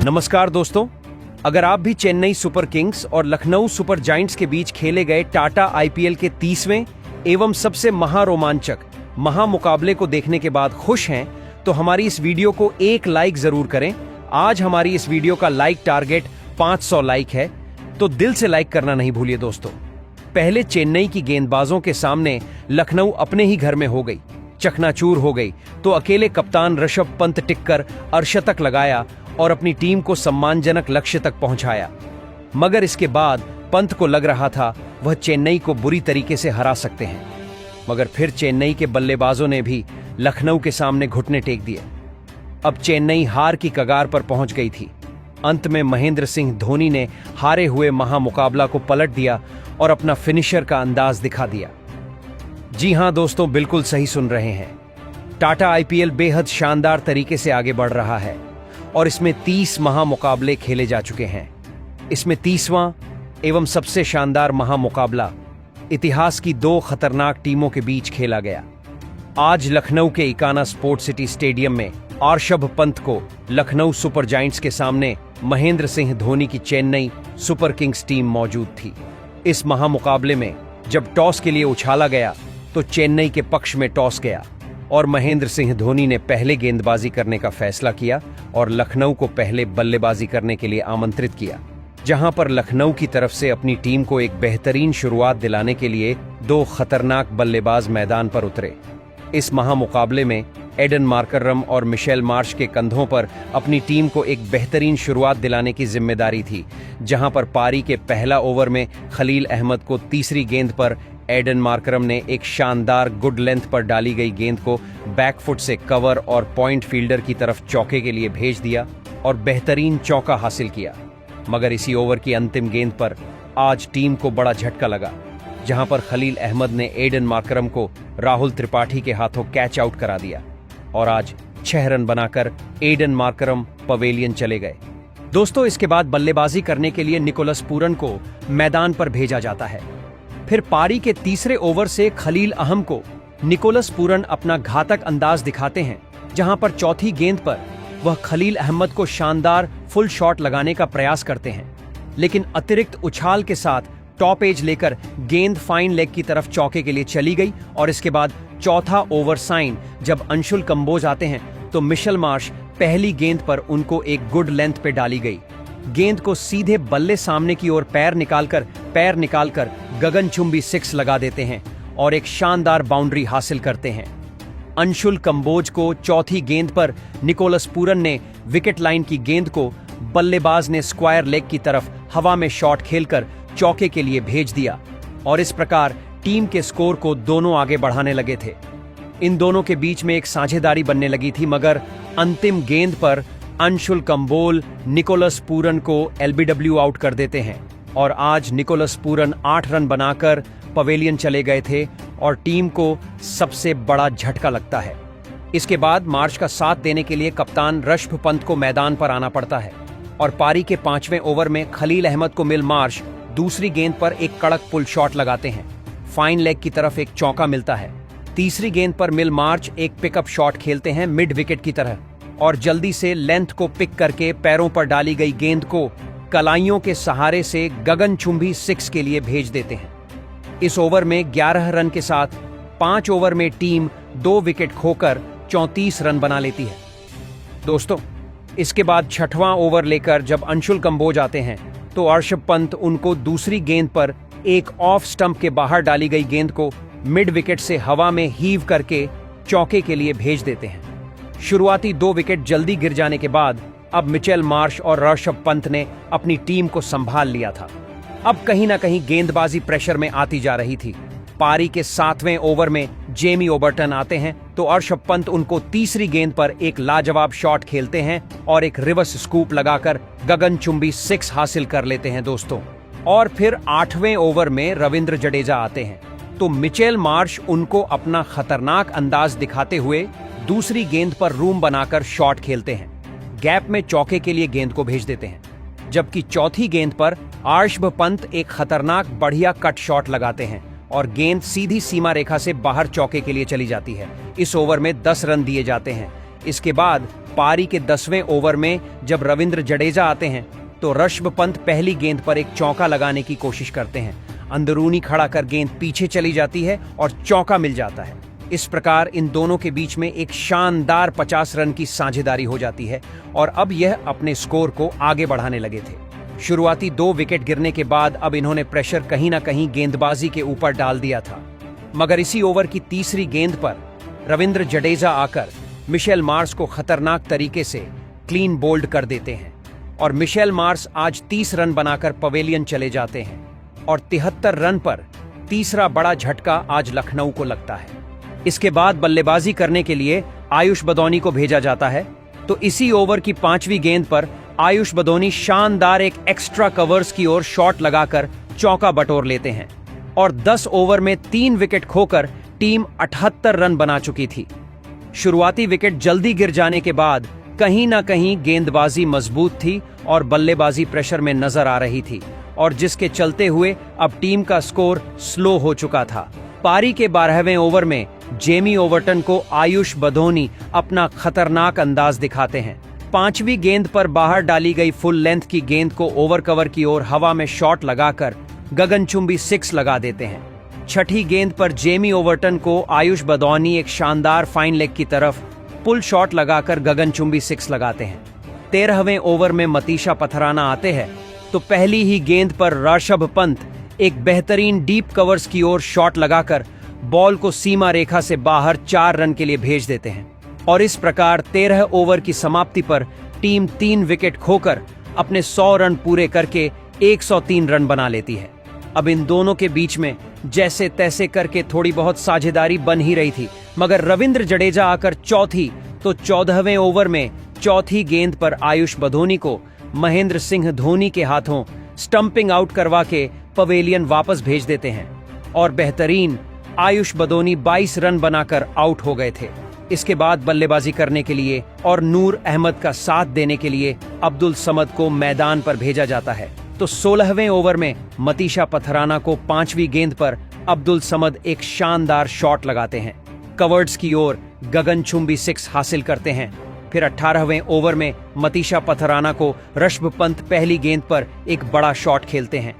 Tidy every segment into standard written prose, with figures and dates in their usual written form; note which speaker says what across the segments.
Speaker 1: नमस्कार दोस्तों, अगर आप भी चेन्नई सुपर किंग्स और लखनऊ सुपर जायंट्स के बीच खेले गए टाटा आईपीएल के 30वें एवं सबसे महारोमांचक महामुकाबले को देखने के बाद खुश हैं, तो हमारी इस वीडियो को एक लाइक जरूर करें। आज हमारी इस वीडियो का लाइक टारगेट 500 लाइक है, तो दिल से लाइक करना नहीं भूलिए दोस्तों। पहले चेन्नई की गेंदबाजों के सामने लखनऊ अपने ही घर में हो गई, चकनाचूर हो गई, तो अकेले कप्तान ऋषभ पंत टिककर अर्धशतक लगाया और अपनी टीम को सम्मानजनक लक्ष्य तक पहुंचाया। मगर इसके बाद पंत को लग रहा था वह चेन्नई को बुरी तरीके से हरा सकते हैं, मगर फिर चेन्नई के बल्लेबाजों ने भी लखनऊ के सामने घुटने टेक दिए। अब चेन्नई हार की कगार पर पहुंच गई थी। अंत में महेंद्र सिंह धोनी ने हारे हुए महामुकाबला को पलट दिया और अपना फिनिशर का अंदाज दिखा दिया। जी हां दोस्तों, बिल्कुल सही सुन रहे हैं। टाटा आईपीएल बेहद शानदार तरीके से आगे बढ़ रहा है और इसमें 30 महामुकाबले खेले जा चुके हैं। इसमें 30वां एवं सबसे शानदार महामुकाबला इतिहास की 2 खतरनाक टीमों के बीच खेला गया। आज लखनऊ के इकाना स्पोर्ट्स सिटी स्टेडियम में ऋषभ पंत को लखनऊ सुपर जायंट्स के सामने महेंद्र सिंह धोनी की चेन्नई सुपर किंग्स टीम मौजूद थी। इस महामुकाबले में जब टॉस के लिए उछाला गया तो चेन्नई के पक्ष में टॉस गया और महेंद्र सिंह धोनी ने पहले गेंदबाजी करने का फैसला किया और लखनऊ को पहले बल्लेबाजी करने के लिए आमंत्रित किया, जहां पर लखनऊ की तरफ से अपनी टीम को एक बेहतरीन शुरुआत दिलाने के लिए 2 खतरनाक बल्लेबाज मैदान पर उतरे। इस महामुकाबले में एडन मार्करम और मिशेल मार्श के कंधों पर अपनी टीम को एक बेहतरीन शुरुआत दिलाने की जिम्मेदारी थी, जहां पर पारी के पहला ओवर में खलील अहमद को तीसरी गेंद पर एडन मार्करम ने एक शानदार गुड लेंथ पर डाली गई गेंद को बैकफुट से कवर और पॉइंट फील्डर की तरफ चौके के लिए भेज दिया और बेहतरीन चौका हासिल किया। मगर इसी ओवर की अंतिम गेंद पर आज टीम को बड़ा झटका लगा, जहां पर खलील अहमद ने एडन मार्करम को राहुल त्रिपाठी के हाथों कैच आउट करा दिया और आज 6 रन बनाकर एडन मार्करम पवेलियन चले गए। दोस्तों, इसके बाद बल्लेबाजी करने के लिए निकोलस पूरन को मैदान पर भेजा जाता है। फिर पारी के तीसरे ओवर से खलील अहमद को निकोलस पूरन अपना घातक अंदाज दिखाते हैं, जहां पर चौथी गेंद पर वह खलील अहमद को शानदार फुल शॉट लगाने का प्रयास करते हैं, लेकिन अतिरिक्त उछाल के साथ टॉप एज लेकर गेंद फाइन लेग की तरफ चौके के लिए चली गई। और इसके बाद चौथा ओवर साइन जब अंशुल कंबोज आते हैं तो मिशेल मार्श पहली गेंद पर उनको एक गुड लेंथ पे डाली गई गेंद को सीधे बल्ले सामने की ओर पैर निकालकर गगनचुंबी 6 लगा देते हैं और एक शानदार बाउंड्री हासिल करते हैं। अंशुल कंबोज को चौथी गेंद पर निकोलस पूरन ने विकेट लाइन की गेंद को बल्लेबाज ने स्क्वायर लेग की तरफ हवा में शॉट खेलकर चौके के लिए भेज दिया और इस प्रकार टीम के स्कोर को दोनों आगे बढ़ाने लगे थे। इन दोनों के बीच में एक साझेदारी बनने लगी थी, मगर अंतिम गेंद पर अंशुल कंबोज निकोलस पूरन को एलबीडब्ल्यू आउट कर देते हैं और आज निकोलस पूरन 8 रन बनाकर पवेलियन चले गए थे और टीम को सबसे बड़ा झटका लगता है। इसके बाद मार्च का साथ देने के लिए कप्तान ऋषभ पंत को मैदान पर आना पड़ता है और पारी के 5वें ओवर में खलील अहमद को मिल मार्श दूसरी गेंद पर एक कड़क पुल शॉट लगाते हैं। फाइन लेग की तरफ एक चौका मिलता है। तीसरी गेंद पर मिल मार्च एक पिकअप शॉट खेलते हैं मिड विकेट की तरह और जल्दी से लेंथ को पिक करके पैरों पर डाली गई गेंद को कलाइयों के सहारे से गगनचुंबी 6 के लिए भेज देते हैं। इस ओवर में 11 रन के साथ 5 ओवर में टीम 2 विकेट खोकर 34 रन बना लेती है। दोस्तों, इसके बाद 6वां ओवर लेकर जब अंशुल कंबोज आते हैं तो ऋषभ पंत उनको दूसरी गेंद पर एक ऑफ स्टंप के बाहर डाली गई गेंद को मिड विकेट से हवा में हीव करके चौके के लिए भेज देते हैं। शुरुआती 2 विकेट जल्दी गिर जाने के बाद अब मिचेल मार्श और ऋषभ पंत ने अपनी टीम को संभाल लिया था। अब कहीं ना कहीं गेंदबाजी प्रेशर में आती जा रही थी। पारी के 7वें ओवर में जेमी ओबर्टन आते हैं तो ऋषभ पंत उनको तीसरी गेंद पर एक लाजवाब शॉट खेलते हैं और एक रिवर्स स्कूप लगाकर गगनचुंबी 6 हासिल कर लेते हैं दोस्तों। और फिर 8वें ओवर में रविंद्र जडेजा आते हैं तो मिचेल मार्श उनको अपना खतरनाक अंदाज दिखाते हुए दूसरी गेंद पर रूम बनाकर शॉट खेलते हैं, गैप में चौके के लिए गेंद को भेज देते हैं, जबकि चौथी गेंद पर ऋषभ पंत एक खतरनाक बढ़िया कट शॉट लगाते हैं और गेंद सीधी सीमा रेखा से बाहर चौके के लिए चली जाती है। इस ओवर में 10 रन दिए जाते हैं। इसके बाद पारी के 10वें ओवर में जब रविंद्र जडेजा आते हैं तो ऋषभ पंत पहली गेंद पर एक चौका लगाने की कोशिश करते हैं। अंदरूनी खड़ा कर गेंद पीछे चली जाती है और चौका मिल जाता है। इस प्रकार इन दोनों के बीच में एक शानदार 50 रन की साझेदारी हो जाती है और अब यह अपने स्कोर को आगे बढ़ाने लगे थे। शुरुआती 2 विकेट गिरने के बाद अब इन्होंने प्रेशर कहीं ना कहीं गेंदबाजी के ऊपर डाल दिया था, मगर इसी ओवर की तीसरी गेंद पर रविंद्र जडेजा आकर मिशेल मार्श को खतरनाक तरीके से क्लीन बोल्ड कर देते हैं और मिशेल मार्श आज 30 रन बनाकर पवेलियन चले जाते हैं और 73 रन पर तीसरा बड़ा झटका आज लखनऊ को लगता है। इसके बाद बल्लेबाजी करने के लिए आयुष बदौनी को भेजा जाता है, तो इसी ओवर की 5वीं गेंद पर आयुष बदौनी शानदार एक एक्स्ट्रा कवर्स की ओर शॉट लगाकर चौका बटोर लेते हैं और 10 ओवर में 3 विकेट खोकर टीम 78 रन बना चुकी थी। शुरुआती विकेट जल्दी गिर जाने के बाद कहीं ना कहीं गेंदबाजी मजबूत थी और बल्लेबाजी प्रेशर में नजर आ रही थी और जिसके चलते हुए अब टीम का स्कोर स्लो हो चुका था। पारी के 12वें ओवर में जेमी ओवर्टन को आयुष बदौनी अपना खतरनाक अंदाज दिखाते हैं। 5वीं गेंद पर बाहर डाली गई फुल लेंथ की गेंद को ओवर कवर की ओर हवा में शॉट लगाकर गगनचुंबी 6 लगा देते हैं। 6ठी गेंद पर जेमी ओवर्टन को आयुष बदौनी एक शानदार फाइन लेग की तरफ पुल शॉट लगाकर गगनचुंबी 6 लगाते हैं। 13वें ओवर में मतीशा पथराना आते हैं तो पहली ही गेंद पर ऋषभ पंत एक बेहतरीन डीप कवर्स की ओर शॉट लगाकर बॉल को सीमा रेखा से बाहर 4 रन के लिए भेज देते हैं और इस प्रकार 13 ओवर की समाप्ति पर टीम 3 विकेट खोकर अपने 100 रन पूरे करके 103 रन बना लेती है। अब इन दोनों के बीच में जैसे तैसे करके थोड़ी बहुत साझेदारी बन ही रही थी, मगर रविंद्र जडेजा आकर चौथी तो 14वें ओवर में चौथी गेंद पर आयुष बदौनी को महेंद्र सिंह धोनी के हाथों स्टंपिंग आउट करवा के पवेलियन वापस भेज देते हैं और बेहतरीन आयुष बदौनी 22 रन बनाकर आउट हो गए थे। इसके बाद बल्लेबाजी करने के लिए और नूर अहमद का साथ देने के लिए अब्दुल समद को मैदान पर भेजा जाता है, तो 16वें ओवर में मतीशा पथराना को 5वीं गेंद पर अब्दुल समद एक शानदार शॉट लगाते हैं। कवर्ड्स की ओर गगनचुंबी 6 हासिल करते हैं। फिर 18वें ओवर में मतीशा पथराना को ऋषभ पंत पहली गेंद पर एक बड़ा शॉट खेलते हैं।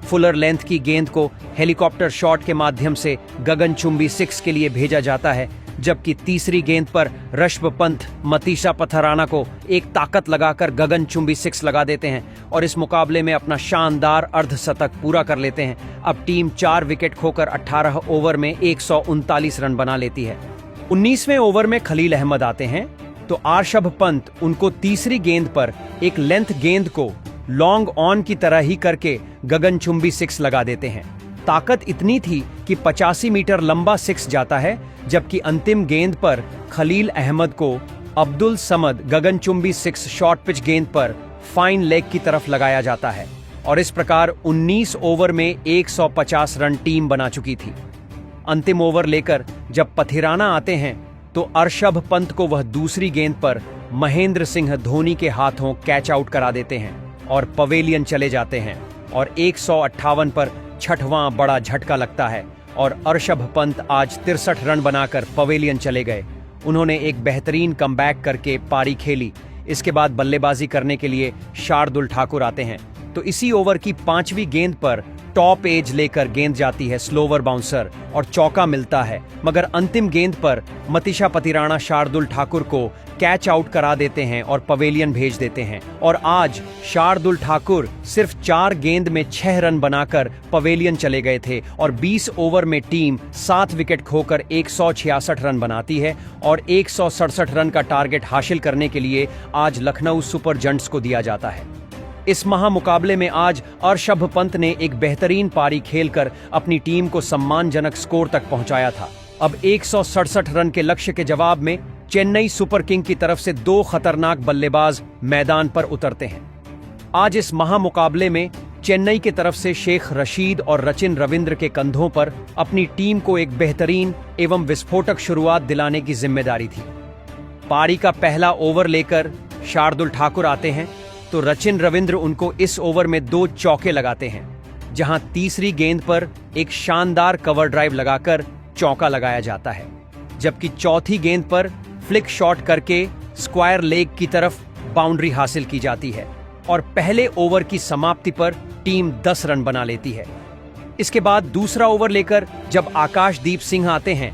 Speaker 1: फुलर लेंथ की गेंद को हेलीकॉप्टर शॉट के माध्यम से गगनचुंबी 6 के लिए भेजा जाता है, जबकि तीसरी गेंद पर ऋषभ पंत मतीशा पथराना को एक ताकत लगाकर गगनचुंबी 6 लगा देते हैं और इस मुकाबले में अपना शानदार अर्धशतक पूरा कर लेते हैं। अब टीम 4 विकेट खोकर 18 ओवर में 139 रन बना लेती है। 19वें ओवर में खलील अहमद आते हैं तो ऋषभ पंत उनको तीसरी गेंद पर एक लेंथ गेंद को लॉन्ग ऑन की तरह ही करके गगनचुंबी 6 लगा देते हैं। ताकत इतनी थी कि 85 मीटर लंबा 6 जाता है, जबकि अंतिम गेंद पर खलील अहमद को अब्दुल समद गगनचुंबी 6 शॉर्ट पिच गेंद पर फाइन लेग की तरफ लगाया जाता है और इस प्रकार 19 ओवर में 150 रन टीम बना चुकी थी। अंतिम ओवर लेकर जब पथिराना आते हैं तो ऋषभ पंत को वह दूसरी गेंद पर महेंद्र सिंह धोनी के हाथों कैच आउट करा देते हैं और पवेलियन चले जाते हैं और 158 पर 6वां बड़ा झटका लगता है और ऋषभ पंत आज 63 रन बनाकर पवेलियन चले गए। उन्होंने एक बेहतरीन कमबैक करके पारी खेली। इसके बाद बल्लेबाजी करने के लिए शार्दुल ठाकुर आते हैं, तो इसी ओवर की 5वीं गेंद पर टॉप एज लेकर गेंद जाती है स्लोवर बाउंसर और चौका मिलता है, मगर अंतिम गेंद पर मतीशा पथिराना शार्दुल ठाकुर को कैच आउट करा देते हैं और पवेलियन भेज देते हैं और आज शार्दुल ठाकुर सिर्फ 4 गेंद में 6 रन बनाकर पवेलियन चले गए थे और 20 ओवर में टीम 7 विकेट खोकर 166 रन बनाती है और 167 रन का टारगेट हासिल करने के लिए आज लखनऊ सुपर जयंट्स को दिया जाता है। इस महामुकाबले में आज ऋषभ पंत ने एक बेहतरीन पारी खेलकर अपनी टीम को सम्मानजनक स्कोर तक पहुंचाया था। अब 167 रन के लक्ष्य के जवाब में चेन्नई सुपर किंग की तरफ से 2 खतरनाक बल्लेबाज मैदान पर उतरते हैं। आज इस महामुकाबले में चेन्नई की तरफ से शेख रशीद और रचिन रविंद्र के कंधों पर अपनी टीम को एक बेहतरीन एवं विस्फोटक शुरुआत दिलाने की जिम्मेदारी थी। पारी का पहला ओवर लेकर शार्दुल ठाकुर आते हैं तो रचिन रविंद्र उनको इस ओवर में 2 चौके लगाते हैं, जहां तीसरी गेंद पर एक शानदार कवर ड्राइव लगाकर चौका लगाया जाता है, जबकि चौथी गेंद पर फ्लिक शॉट करके स्क्वायर लेग की तरफ बाउंड्री हासिल की जाती है और पहले ओवर की समाप्ति पर टीम 10 रन बना लेती है। इसके बाद दूसरा ओवर लेकर जब आकाशदीप सिंह आते हैं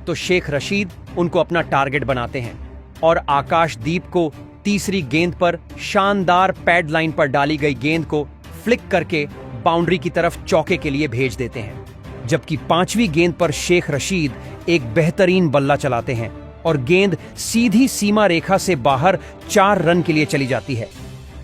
Speaker 1: तो शेख रशीद उनको अपना टारगेट बनाते हैं और आकाशदीप को तीसरी गेंद पर शानदार पैड लाइन पर डाली गई गेंद को फ्लिक करके बाउंड्री की तरफ चौके के लिए भेज देते हैं। जबकि पांचवी गेंद पर शेख रशीद एक बेहतरीन बल्ला चलाते हैं और गेंद सीधी सीमा रेखा से बाहर 4 रन के लिए चली जाती है।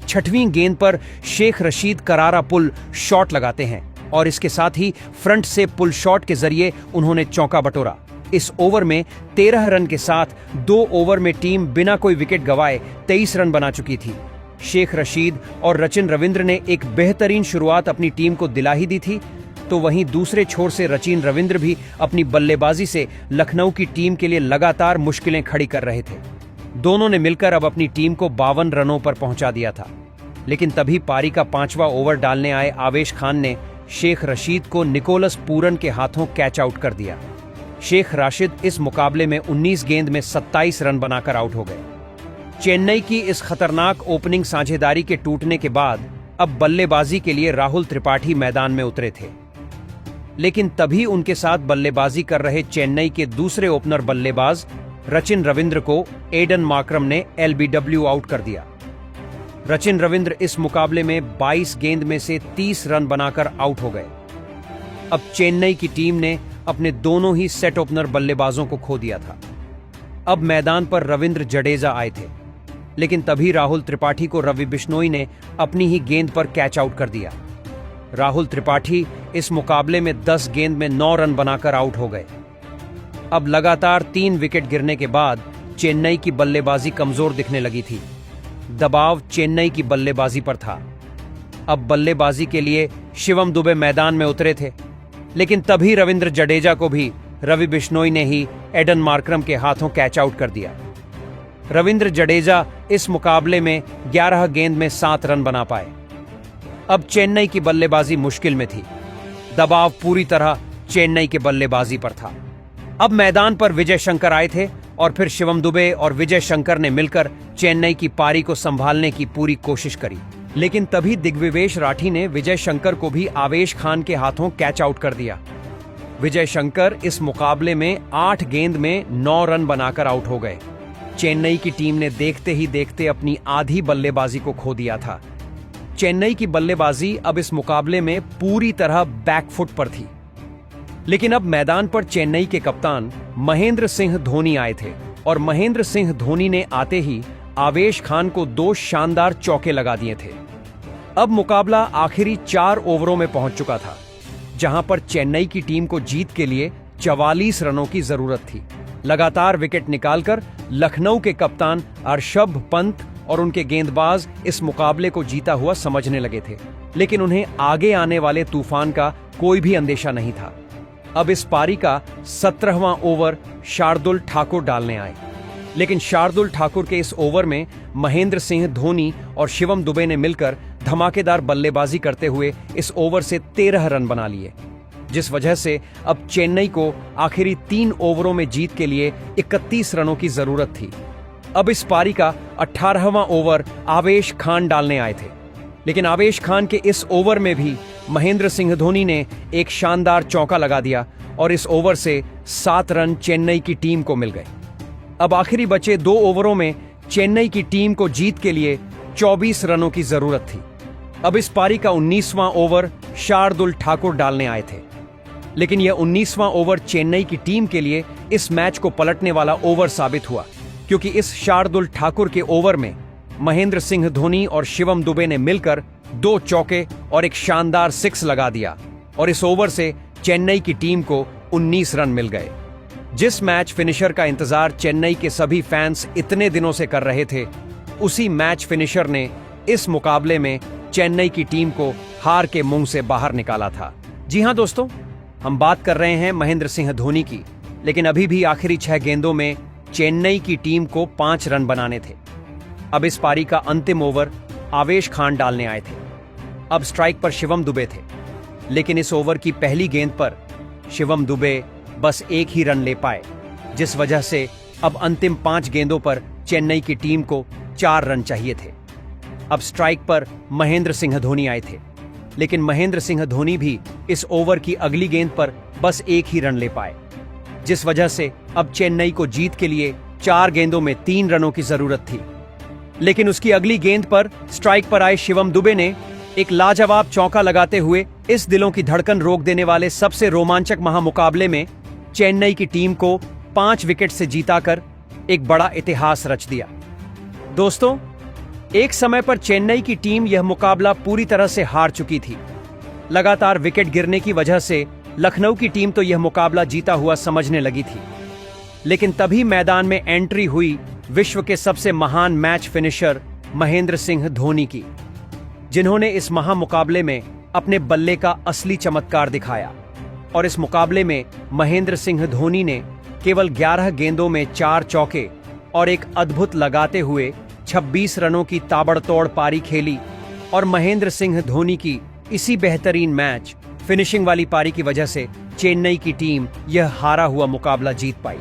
Speaker 1: छठवीं गेंद पर शेख रशीद करारा पुल शॉट लगाते हैं और इसके साथ ही फ्रंट से पुल शॉट के जरिए उन्होंने चौका बटोरा। इस ओवर में 13 रन के साथ 2 ओवर में टीम बिना कोई विकेट गंवाए 23 रन बना चुकी थी। शेख रशीद और रचिन रविंद्र ने एक बेहतरीन शुरुआत अपनी टीम को दिला ही दी थी, तो वहीं दूसरे छोर से रचिन रविंद्र भी अपनी बल्लेबाजी से लखनऊ की टीम के लिए लगातार मुश्किलें खड़ी कर रहे थे। दोनों ने मिलकर अब अपनी टीम को 52 रनों पर पहुंचा दिया था। लेकिन तभी पारी का 5वां ओवर डालने आए आवेश खान ने शेख रशीद को निकोलस पूरन के हाथों कैच आउट कर दिया। शेख राशिद इस मुकाबले में 19 गेंद में 27 रन बनाकर आउट हो गए। चेन्नई की इस खतरनाक ओपनिंग साझेदारी के टूटने के बाद अब बल्लेबाजी के लिए राहुल त्रिपाठी मैदान में उतरे थे। लेकिन तभी उनके साथ बल्लेबाजी कर रहे चेन्नई के दूसरे ओपनर बल्लेबाज रचिन रविंद्र को एडन मार्क्रम ने एलबीडब्ल्यू आउट कर दिया। रचिन रविंद्र इस मुकाबले में 22 गेंद में से 30 रन बनाकर आउट हो गए। अब चेन्नई की टीम ने अपने दोनों ही सेट ओपनर बल्लेबाजों को खो दिया था। अब मैदान पर रविंद्र जडेजा आए थे, लेकिन तभी राहुल त्रिपाठी को रवि बिश्नोई ने अपनी ही गेंद पर कैच आउट कर दिया। राहुल त्रिपाठी इस मुकाबले में 10 गेंद में 9 रन बनाकर आउट हो गए। अब लगातार 3 विकेट गिरने के बाद चेन्नई की बल्लेबाजी कमजोर दिखने लगी थी। दबाव चेन्नई की बल्लेबाजी पर था। अब बल्लेबाजी के लिए शिवम दुबे मैदान में उतरे थे, लेकिन तभी रविंद्र जडेजा को भी रवि बिश्नोई ने ही एडन मार्क्रम के हाथों कैच आउट कर दिया। रविंद्र जडेजा इस मुकाबले में 11 गेंद में 7 रन बना पाए। अब चेन्नई की बल्लेबाजी मुश्किल में थी। दबाव पूरी तरह चेन्नई के बल्लेबाजी पर था। अब मैदान पर विजय शंकर आए थे और फिर शिवम दुबे और विजय शंकर ने मिलकर चेन्नई की पारी को संभालने की पूरी कोशिश करी। लेकिन तभी दिग्विवेश राठी ने विजय शंकर को भी आवेश खान के हाथों कैच आउट कर दिया। विजय शंकर इस मुकाबले में 8 गेंद में 9 रन बनाकर आउट हो गए। चेन्नई की टीम ने देखते ही देखते अपनी आधी बल्लेबाजी को खो दिया था। चेन्नई की बल्लेबाजी अब इस मुकाबले में पूरी तरह बैकफुट पर थी। लेकिन अब मैदान पर चेन्नई के कप्तान महेंद्र सिंह धोनी आए थे और महेंद्र सिंह धोनी ने आते ही आवेश खान को 2 शानदार चौके लगा दिए थे। अब मुकाबला आखिरी 4 ओवरों में पहुंच चुका था, जहां पर चेन्नई की टीम को जीत के लिए 44 रनों की जरूरत थी। लगातार विकेट निकालकर लखनऊ के कप्तान अर्शभ पंत और उनके गेंदबाज इस मुकाबले को जीता हुआ समझने लगे थे, लेकिन उन्हें आगे आने वाले तूफान का कोई भी अंदेशा नहीं था। अब इस पारी का 17वां ओवर शार्दुल ठाकुर डालने आए, लेकिन शार्दुल ठाकुर के इस ओवर में महेंद्र सिंह धोनी और शिवम दुबे ने मिलकर धमाकेदार बल्लेबाजी करते हुए इस ओवर से 13 रन बना लिए, जिस वजह से अब चेन्नई को आखिरी 3 ओवरों में जीत के लिए 31 रनों की जरूरत थी। अब इस पारी का 18वां ओवर आवेश खान डालने आए थे, लेकिन आवेश खान के इस ओवर में भी महेंद्र सिंह धोनी ने एक शानदार चौका लगा दिया और इस ओवर से 7 रन चेन्नई की टीम को मिल गए। अब आखिरी बचे 2 ओवरों में चेन्नई की टीम को जीत के लिए 24 रनों की जरूरत थी। अब इस पारी का 19वां ओवर शार्दुल ठाकुर डालने आए थे, लेकिन यह 19वां ओवर चेन्नई की टीम के लिए इस मैच को पलटने वाला ओवर साबित हुआ, क्योंकि इस शार्दुल ठाकुर के ओवर में महेंद्र सिंह धोनी और शिवम दुबे ने मिलकर 2 चौके और एक शानदार 6 लगा दिया और इस ओवर से चेन्नई की टीम को 19 रन मिल गए। जिस मैच फिनिशर का इंतजार चेन्नई के सभी फैंस इतने दिनों से कर रहे थे, उसी मैच फिनिशर ने इस मुकाबले में चेन्नई की टीम को हार के मुंह से बाहर निकाला था। जी हां दोस्तों, हम बात कर रहे हैं महेंद्र सिंह धोनी की, लेकिन अभी भी आखिरी 6 गेंदों में चेन्नई की टीम को 5 रन बनाने थे। अब इस पारी का अंतिम ओवर आवेश खान डालने आए थे। अब स्ट्राइक पर शिवम दुबे थे, लेकिन इस ओवर की पहली गेंद पर शिवम दुबे बस 1 ही रन ले पाए, जिस वजह से अब अंतिम 5 गेंदों पर चेन्नई की टीम को 4 रन चाहिए थे। अब स्ट्राइक पर महेंद्र सिंह धोनी आए थे, लेकिन महेंद्र सिंह धोनी भी इस ओवर की अगली गेंद पर बस 1 ही रन ले पाए, जिस वजह से अब चेन्नई को जीत के लिए 4 गेंदों में 3 रनों की जरूरत थी। लेकिन उसकी अगली गेंद पर स्ट्राइक पर आए शिवम दुबे ने एक लाजवाब चौका लगाते हुए इस दिलों की धड़कन रोक देने वाले सबसे रोमांचक महामुकाबले में चेन्नई की टीम को 5 विकेट से जीताकर एक बड़ा इतिहास रच दिया। दोस्तों, एक समय पर चेन्नई की टीम यह मुकाबला पूरी तरह से हार चुकी थी। लगातार विकेट गिरने की वजह से लखनऊ की टीम तो यह मुकाबला जीता हुआ समझने लगी थी। लेकिन तभी मैदान में एंट्री हुई विश्व के सबसे महान मैच फिनिशर महेंद्र सिंह धोनी की, जिन्होंने इस महामुकाबले में अपने बल्ले का असली चमत्कार दिखाया। और इस मुकाबले में महेंद्र सिंह धोनी ने केवल 11 गेंदों में 4 चौके और एक अद्भुत लगाते हुए 26 रनों की ताबड़तोड़ पारी खेली और महेंद्र सिंह धोनी की इसी बेहतरीन मैच फिनिशिंग वाली पारी की वजह से चेन्नई की टीम यह हारा हुआ मुकाबला जीत पाई।